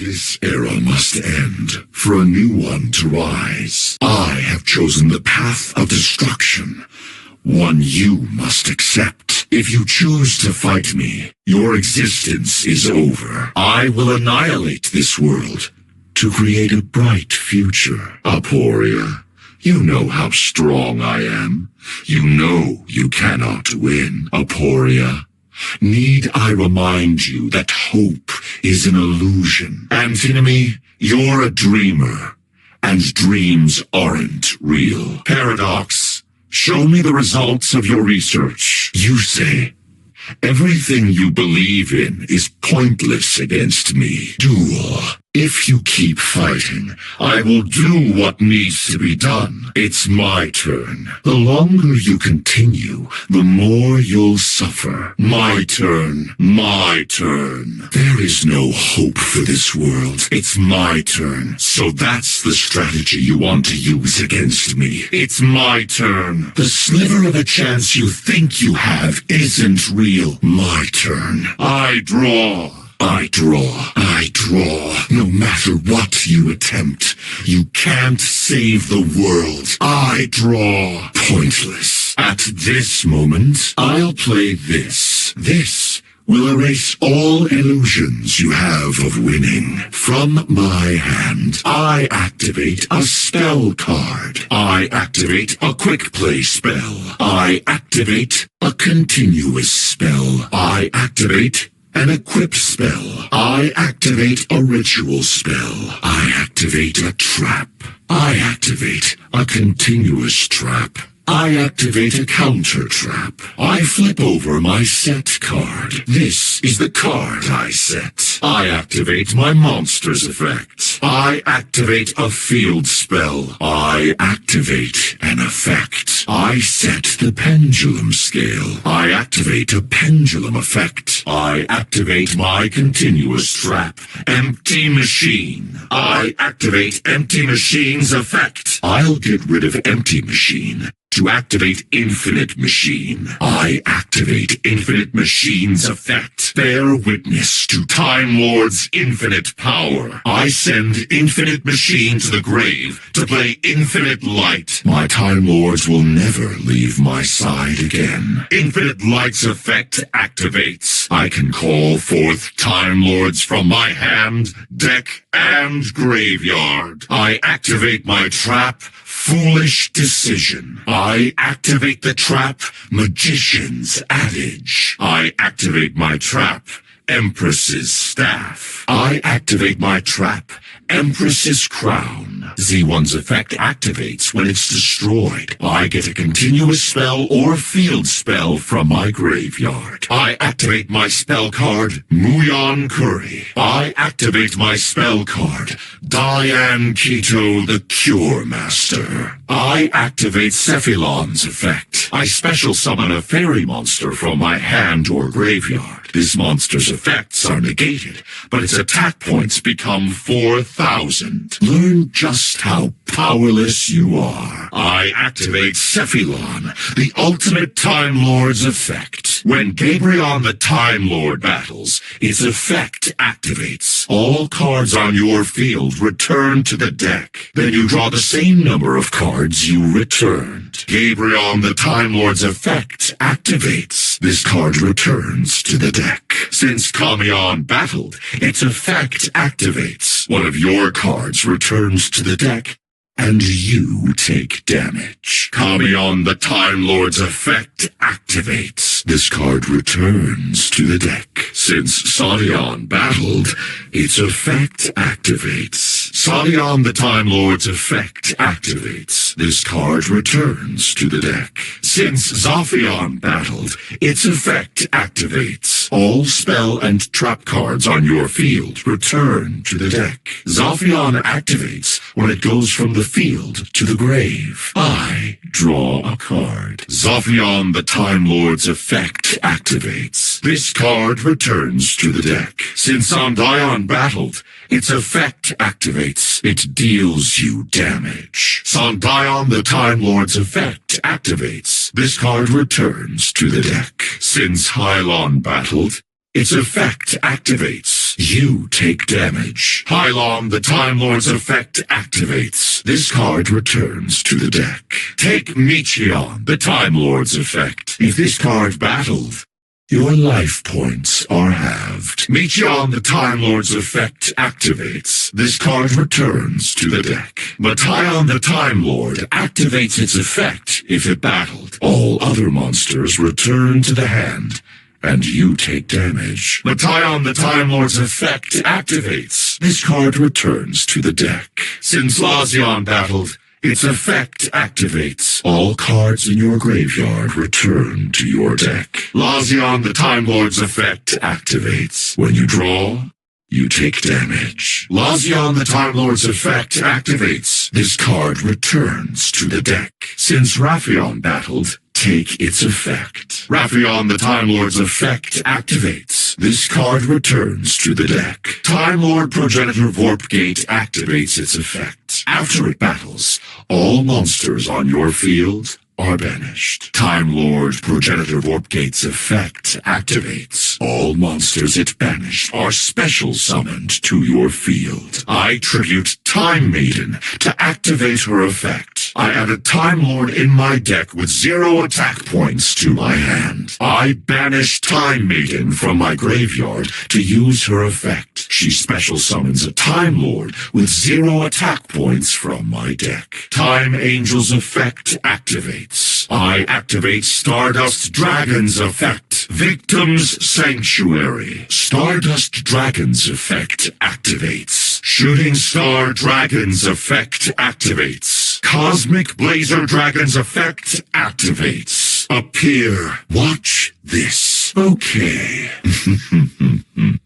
This era must end, for a new one to rise. I have chosen the path of destruction, one you must accept. If you choose to fight me, your existence is over. I will annihilate this world to create a bright future. Aporia, you know how strong I am. You know you cannot win, Aporia. Need I remind you that hope is an illusion? Antinomy, you're a dreamer, and dreams aren't real. Paradox, show me the results of your research. You say, everything you believe in is pointless against me. Duel. If you keep fighting, I will do what needs to be done. It's my turn. The longer you continue, the more you'll suffer. My turn. My turn. There is no hope for this world. It's my turn. So that's the strategy you want to use against me. It's my turn. The sliver of a chance you think you have isn't real. My turn. I draw. I draw. I draw. No matter what you attempt, you can't save the world. I draw. Pointless. At this moment, I'll play this. This will erase all illusions you have of winning. From my hand, I activate a spell card. I activate a quick play spell. I activate a continuous spell. I activate an equip spell. I activate a ritual spell. I activate a trap. I activate a continuous trap. I activate a counter trap. I flip over my set card. This is the card I set. I activate my monster's effect. I activate a field spell. I activate an effect. I set the pendulum scale. I activate a pendulum effect. I activate my continuous trap. Empty machine. I activate empty machine's effect. I'll get rid of empty machine to activate Infinite Machine. I activate Infinite Machine's effect. Bear witness to Time Lord's infinite power. I send Infinite Machine to the grave to play Infinite Light. My Time Lords will never leave my side again. Infinite Light's effect activates. I can call forth Time Lords from my hand, deck, and graveyard. I activate my trap, Foolish Decision. I activate the trap, Magician's Adage. I activate my trap, Empress's Staff. I activate my trap, Empress's Crown. Z1's effect activates when it's destroyed. I get a continuous spell or field spell from my graveyard. I activate my spell card, Muyon Curry. I activate my spell card, Diane Keto, the Cure Master. I activate Cephilon's effect. I special summon a fairy monster from my hand or graveyard. This monster's effects are negated, but its attack points become 4,000. Learn just how powerless you are. I activate Cephilon, the ultimate Time Lord's effect. When Gabrion the Time Lord battles, its effect activates. All cards on your field return to the deck. Then you draw the same number of cards you returned. Gabrion the Time Lord's effect activates. This card returns to the deck. Since Kamion battled, its effect activates. One of your cards returns to the deck, and you take damage. Kamion the Time Lord's effect activates. This card returns to the deck. Since Sadion battled, its effect activates. Sadion the Time Lord's effect activates. This card returns to the deck. Since Zophion battled, its effect activates. All spell and trap cards on your field return to the deck. Zophion activates when it goes from the field to the grave. I draw a card. Zophion the Time Lord's effect activates. This card returns to the deck. Since Sondion battled, its effect activates. It deals you damage. Sondion the Time Lord's effect activates. This card returns to the deck. Since Hylon battled, its effect activates. activates. You take damage. Hylon, the Time Lord's effect activates. This card returns to the deck. Take Yugioh, the Time Lord's effect. If this card battled, your life points are halved. Yugioh, the Time Lord's effect activates. This card returns to the deck. Mataion, the Time Lord, activates its effect if it battled. All other monsters return to the hand, and you take damage. Mataion, the Time Lord's effect activates. This card returns to the deck. Since Lazion battled, its effect activates. All cards in your graveyard return to your deck. Lazion, the Time Lord's effect activates. When you draw, you take damage. Lazion, the Time Lord's effect activates. This card returns to the deck. Since Raphion battled, take its effect. Raphion, the Time Lord's effect activates. This card returns to the deck. Time Lord Progenitor Vorpgate activates its effect. After it battles, all monsters on your field are banished. Time Lord Progenitor Vorpgate's effect activates. All monsters it banished are special summoned to your field. I tribute Time Maiden to activate her effect. I add a Time Lord in my deck with 0 attack points to my hand. I banish Time Maiden from my graveyard to use her effect. She special summons a Time Lord with 0 attack points from my deck. Time Angel's effect activates. I activate Stardust Dragon's effect. Victim's Sanctuary. Stardust Dragon's effect activates. Shooting Star Dragon's effect activates. Cosmic Blazer Dragon's effect activates. Appear. Watch this. Okay.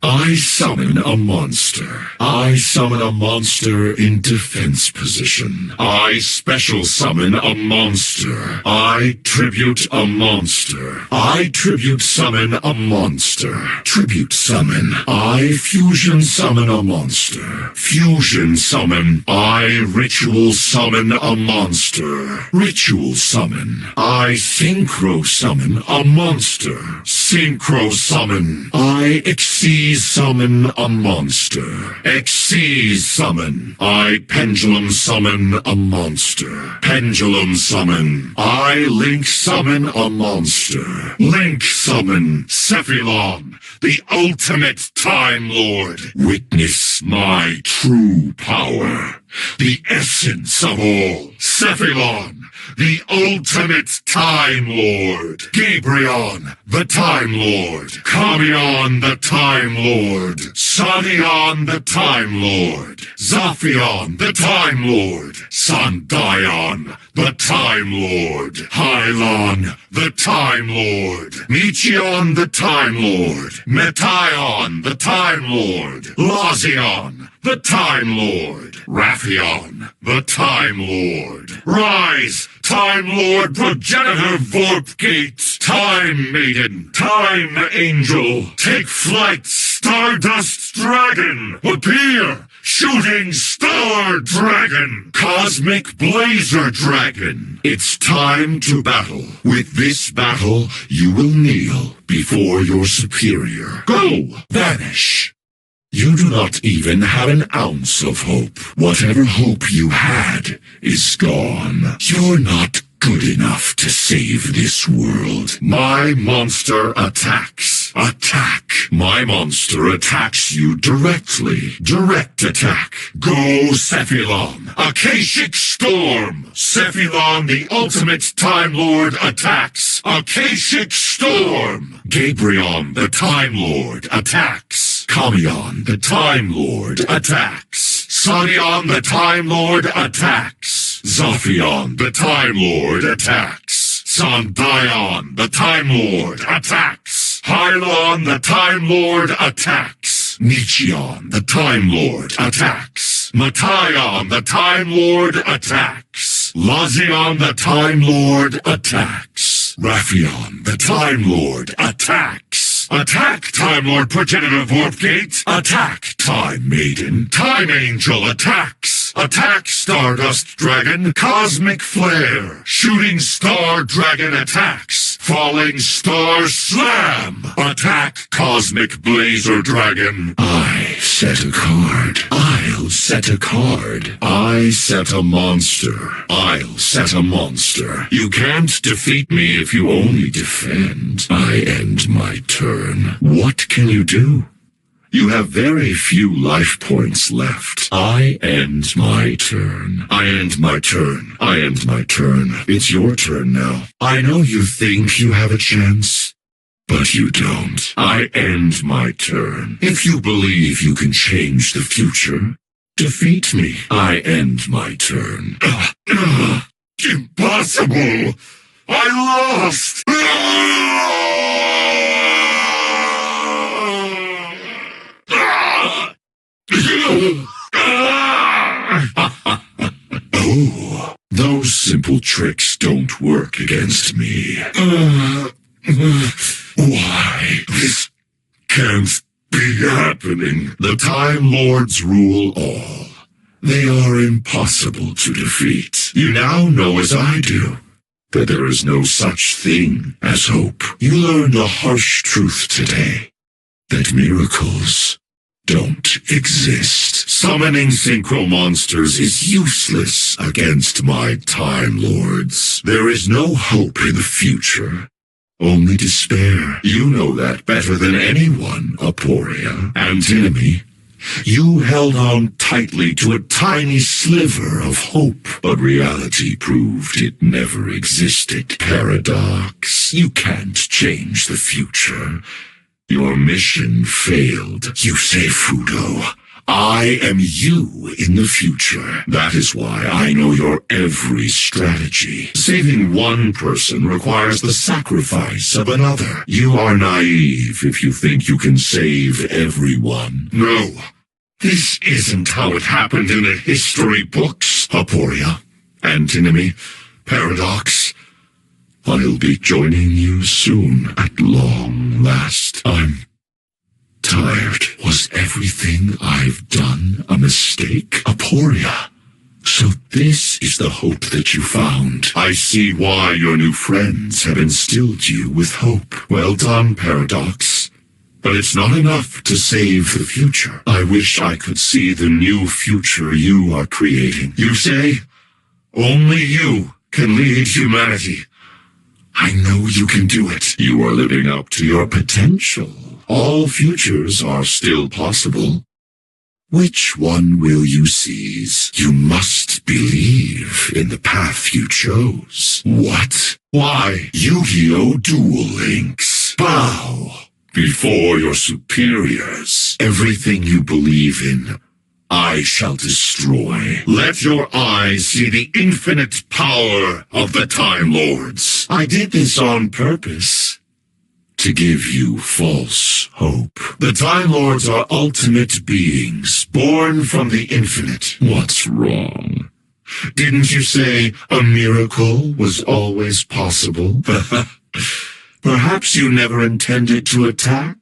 I summon a monster. I summon a monster in defense position. I special summon a monster. I tribute a monster. I tribute summon a monster. Tribute summon. I fusion summon a monster. Fusion summon. I ritual summon a monster. Ritual summon. I synchro summon a monster. Synchro summon. I Xyz summon a monster. Xyz summon. I pendulum summon a monster. Pendulum summon. I link summon a monster. Link summon Cephilon, the ultimate Time Lord. Witness my true power, the essence of all. Cephilon, the ultimate Time Lord. Gabrion, the Time Lord. Kamion, the Time Lord. Sanion, the Time Lord. Zaphion, the Time Lord. Sandion, the Time Lord. Hylon, the Time Lord. Michion, the Time Lord. Metaion, the Time Lord. Lazion, the Time Lord. Raphion, the Time Lord. Rise, Time Lord Progenitor Vorpgate. Time Maiden, Time Angel. Take flight, Stardust Dragon. Appear, Shooting Star Dragon. Cosmic Blazer Dragon. It's time to battle. With this battle, you will kneel before your superior. Go, vanish. You do not even have an ounce of hope. Whatever hope you had is gone. You're not good enough to save this world. My monster attacks. Attack. My monster attacks you directly. Direct attack. Go, Cephilon. Akashic Storm. Cephilon, the ultimate Time Lord, attacks. Akashic Storm. Gabrion, the Time Lord, attacks. Kamion, the Time Lord, attacks. Sanion, the Time Lord, attacks. Zaphion, the Time Lord, attacks. Sandion, the Time Lord, attacks. Hylon, the Time Lord, attacks. Michion, the Time Lord, attacks. Mataion, the Time Lord, attacks. Lazion, the Time Lord, attacks. Raphion, the Time Lord, attacks. Attack, Time Lord Progenitor Vorpgate. Attack, Time Maiden. Time Angel attacks. Attack, Stardust Dragon. Cosmic Flare. Shooting Star Dragon attacks. Falling Star Slam. Attack, Cosmic Blazer Dragon. I set a card. I'll set a card. I set a monster. I'll set a monster. You can't defeat me if you only defend. I end my turn. What can you do? You have very few life points left. I end my turn. I end my turn. I end my turn. It's your turn now. I know you think you have a chance, but you don't. I end my turn. If you believe you can change the future, defeat me. I end my turn. Impossible! I lost! Oh, those simple tricks don't work against me. Why? This can't be happening. The Time Lords rule all. They are impossible to defeat. You now know as I do that there is no such thing as hope. You learned a harsh truth today, that miracles don't exist. Summoning synchro monsters is useless against my Time Lords. There is no hope in the future, only despair. You know that better than anyone, Aporia. Antinomy, you held on tightly to a tiny sliver of hope, but reality proved it never existed. Paradox, you can't change the future. Your mission failed. You say, Fudo, I am you in the future. That is why I know your every strategy. Saving one person requires the sacrifice of another. You are naive if you think you can save everyone. No, this isn't how it happened in the history books. Aporia, Antinomy, Paradox, I'll be joining you soon at long last. I'm tired. Was everything I've done a mistake? Aporia, so this is the hope that you found. I see why your new friends have instilled you with hope. Well done, Paradox. But it's not enough to save the future. I wish I could see the new future you are creating. You say, only you can lead humanity. I know you can do it. You are living up to your potential. All futures are still possible. Which one will you seize? You must believe in the path you chose. What? Why? Yugioh Duel Links. Bow before your superiors. Everything you believe in, I shall destroy. Let your eyes see the infinite power of the Time Lords. I did this on purpose, to give you false hope. The Time Lords are ultimate beings, born from the infinite. What's wrong? Didn't you say a miracle was always possible? Perhaps you never intended to attack?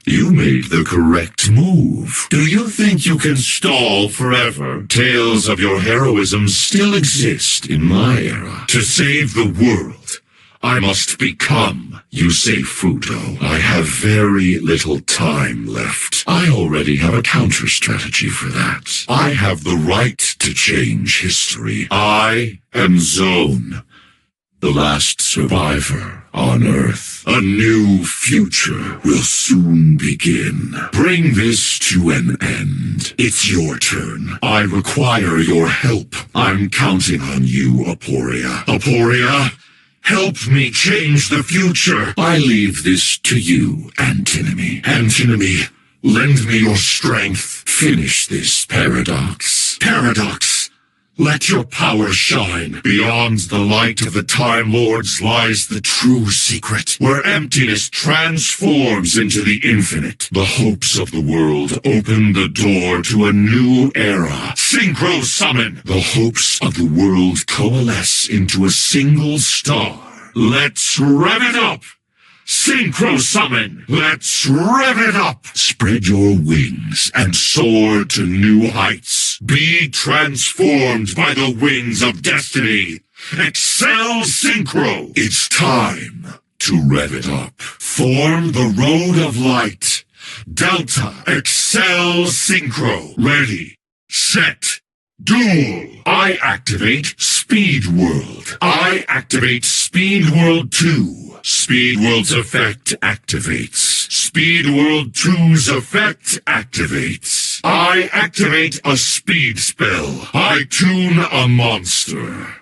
You made the correct move. Do you think you can stall forever? Tales of your heroism still exist in my era. To save the world, I must become, you say, Fudo. I have very little time left. I already have a counter-strategy for that. I have the right to change history. I am Zone, the last survivor on Earth. A new future will soon begin. Bring this to an end. It's your turn. I require your help. I'm counting on you, Aporia. Aporia, help me change the future. I leave this to you, Antinomy. Antinomy, lend me your strength. Finish this, Paradox. Paradox, let your power shine. Beyond the light of the Time Lords lies the true secret, where emptiness transforms into the infinite. The hopes of the world open the door to a new era. Synchro Summon! The hopes of the world coalesce into a single star. Let's rev it up! Synchro Summon! Let's rev it up! Spread your wings and soar to new heights. Be transformed by the winds of destiny. Excel Synchro. It's time to rev it up. Form the road of light. Delta Excel Synchro. Ready, set, duel. I activate Speed World. I activate Speed World 2. Speed World's effect activates. Speed World 2's effect activates. I activate a speed spell. I tune a monster.